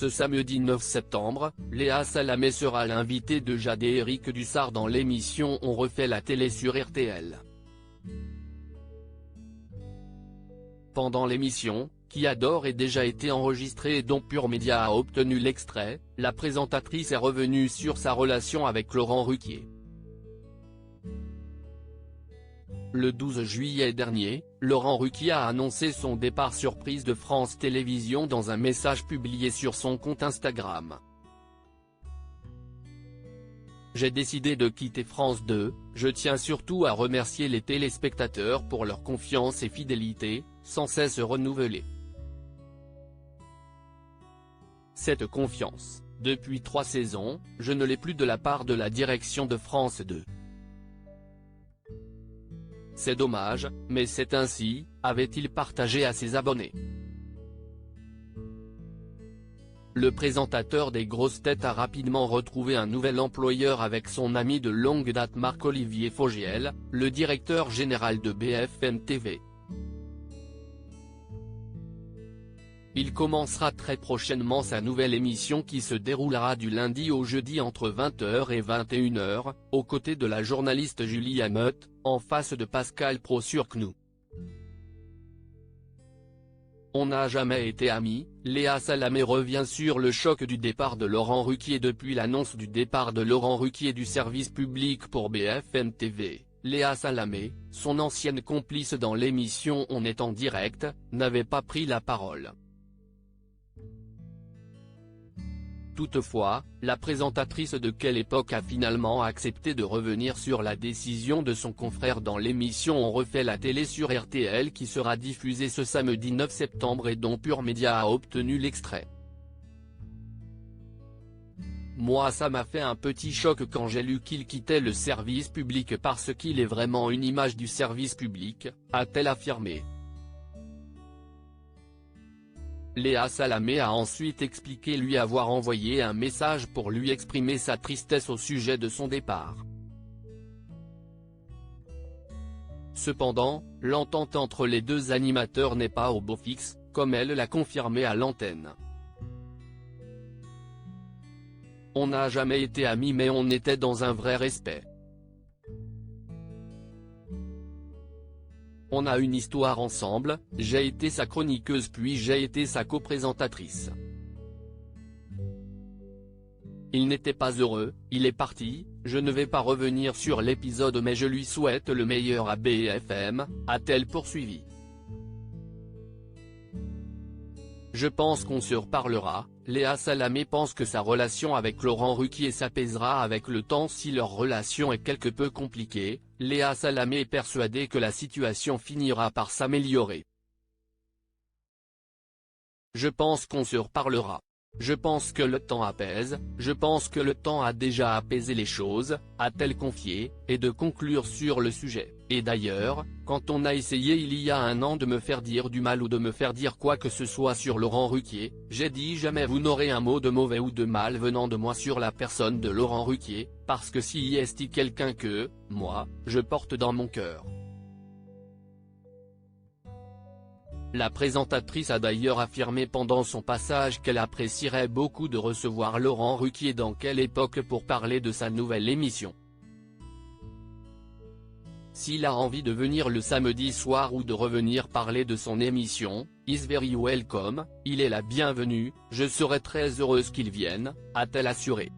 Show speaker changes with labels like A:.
A: Ce samedi 9 septembre, Léa Salamé sera l'invitée de Jade et Eric Dussard dans l'émission On refait la télé sur RTL. Pendant l'émission, qui a d'ores et déjà été enregistrée et dont Pure Média a obtenu l'extrait, la présentatrice est revenue sur sa relation avec Laurent Ruquier. Le 12 juillet dernier, Laurent Ruquier a annoncé son départ surprise de France Télévisions dans un message publié sur son compte Instagram. J'ai décidé de quitter France 2, je tiens surtout à remercier les téléspectateurs pour leur confiance et fidélité, sans cesse renouvelée. Cette confiance, depuis 3 saisons, je ne l'ai plus de la part de la direction de France 2. C'est dommage, mais c'est ainsi, avait-il partagé à ses abonnés. Le présentateur des grosses têtes a rapidement retrouvé un nouvel employeur avec son ami de longue date Marc-Olivier Fogiel, le directeur général de BFM TV. Il commencera très prochainement sa nouvelle émission qui se déroulera du lundi au jeudi entre 20h et 21h, aux côtés de la journaliste Julie Hameut, en face de Pascal Praud sur CNews. On n'a jamais été amis, Léa Salamé revient sur le choc du départ de Laurent Ruquier. Depuis l'annonce du départ de Laurent Ruquier du service public pour BFM TV, Léa Salamé, son ancienne complice dans l'émission On est en direct, n'avait pas pris la parole. Toutefois, la présentatrice de Quelle Époque a finalement accepté de revenir sur la décision de son confrère dans l'émission On refait la télé sur RTL qui sera diffusée ce samedi 9 septembre et dont Pure Média a obtenu l'extrait. Moi ça m'a fait un petit choc quand j'ai lu qu'il quittait le service public parce qu'il est vraiment une image du service public, a-t-elle affirmé. Léa Salamé a ensuite expliqué lui avoir envoyé un message pour lui exprimer sa tristesse au sujet de son départ. Cependant, l'entente entre les deux animateurs n'est pas au beau fixe, comme elle l'a confirmé à l'antenne. On n'a jamais été amis mais on était dans un vrai respect. On a une histoire ensemble, j'ai été sa chroniqueuse puis j'ai été sa coprésentatrice. Il n'était pas heureux, il est parti, je ne vais pas revenir sur l'épisode mais je lui souhaite le meilleur à BFM, a-t-elle poursuivi. Je pense qu'on se reparlera, Léa Salamé pense que sa relation avec Laurent Ruquier s'apaisera avec le temps si leur relation est quelque peu compliquée, Léa Salamé est persuadée que la situation finira par s'améliorer. Je pense qu'on se reparlera. Je pense que le temps apaise, je pense que le temps a déjà apaisé les choses, a-t-elle confié, et de conclure sur le sujet. Et d'ailleurs, quand on a essayé il y a 1 an de me faire dire du mal ou de me faire dire quoi que ce soit sur Laurent Ruquier, j'ai dit jamais vous n'aurez un mot de mauvais ou de mal venant de moi sur la personne de Laurent Ruquier, parce que si est quelqu'un que, moi, je porte dans mon cœur. La présentatrice a d'ailleurs affirmé pendant son passage qu'elle apprécierait beaucoup de recevoir Laurent Ruquier dans Quelle Époque pour parler de sa nouvelle émission. S'il a envie de venir le samedi soir ou de revenir parler de son émission, is very welcome, il est la bienvenue, je serai très heureuse qu'il vienne, a-t-elle assuré.